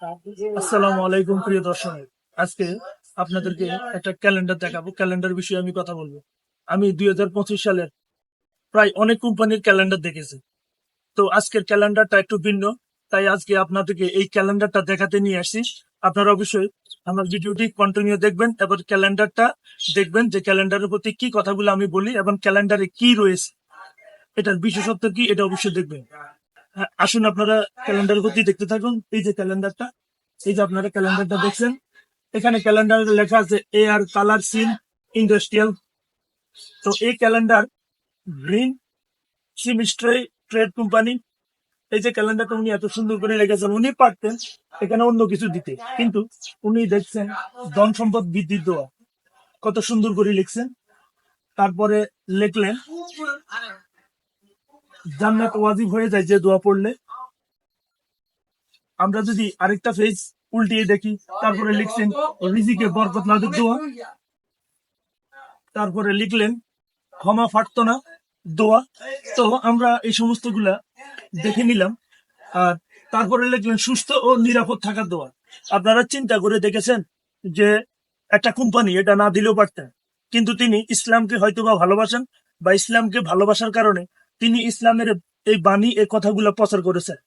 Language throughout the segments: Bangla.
আসসালামু আলাইকুম প্রিয় দর্শক। আজকে আপনাদেরকে একটা ক্যালেন্ডার দেখাবো। ক্যালেন্ডার বিষয়ে আমি কথা বলবো। আমি 2025 সালের প্রায় অনেক কোম্পানির ক্যালেন্ডার দেখেছি। তো আজকের ক্যালেন্ডারটা একটু ভিন্ন। তাই আজকে আপনাদেরকে এই ক্যালেন্ডারটা দেখাতে নিয়ে আসছি। আপনারা অবশ্যই আমার ভিডিওটি কন্টিনিউ দেখবেন এবং ক্যালেন্ডারটা দেখবেন যে ক্যালেন্ডারের প্রতি কি কথাগুলো আমি বলি এবং ক্যালেন্ডারে কি রয়েছে, এটার বিশেষত্ব কি, এটা অবশ্যই দেখবেন। হ্যাঁ, আসুন আপনারা ক্যালেন্ডারের প্রতি দেখতে থাকুন। এই যে ক্যালেন্ডারটা, এই যে আপনারা ক্যালেন্ডারটা দেখছেন, এখানে ক্যালেন্ডারে লেখা আছে AR কালার সিন ইন্ডাস্ট্রিয়াল। তো এই calendar green chemistry trade company. এই যে ক্যালেন্ডারটা উনি এত সুন্দর করে লিখেছেন, উনি পারতেন এখানে অন্য কিছু দিতে, কিন্তু উনি দেখছেন ধন সম্পদ বৃদ্ধি দেওয়া, কত সুন্দর করে লিখছেন। তারপরে লিখলেন জান্নাত ওয়াজিব হয়ে যায় যে দোয়া পড়লে। আমরা যদি আরেকটা পেজ উল্টিয়ে দেখি, তারপরে লিখছেন রিজিকে বরকত লাদুক দোয়া। তারপরে লিখলেন ক্ষমা ফাটতো না দোয়া। তো আমরা এই সমস্ত গুলা দেখে নিলাম। আর তারপরে লিখলেন সুস্থ ও নিরাপদ থাকার দোয়া। আপনারা চিন্তা করে দেখেছেন যে একটা কোম্পানি এটা না দিলেও পারতেন, কিন্তু তিনি ইসলামকে হয়তোবা ভালোবাসেন, বা ইসলামকে ভালোবাসার কারণে তিনি ইসলামের এই বাণী, এই কথাগুলো প্রচার করেছেন।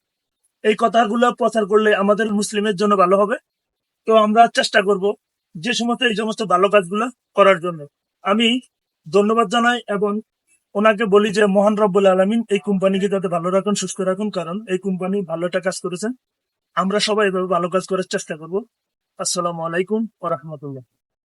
এই কথাগুলো প্রচার করলে আমাদের মুসলিমের জন্য ভালো হবে। তো আমরা চেষ্টা করব যে এই সমস্ত ভালো কাজগুলো করার জন্য। আমি ধন্যবাদ জানাই এবং ওনাকে বলি যে মহান রব্বুল আলামিন এই কোম্পানিকে যাতে ভালো রাখুন, সুস্থ রাখুন, কারণ এই কোম্পানি ভালো একটা কাজ করেছেন। আমরা সবাই এভাবে ভালো কাজ করার চেষ্টা করব। আসসালামু আলাইকুম ওয়া রাহমাতুল্লাহ।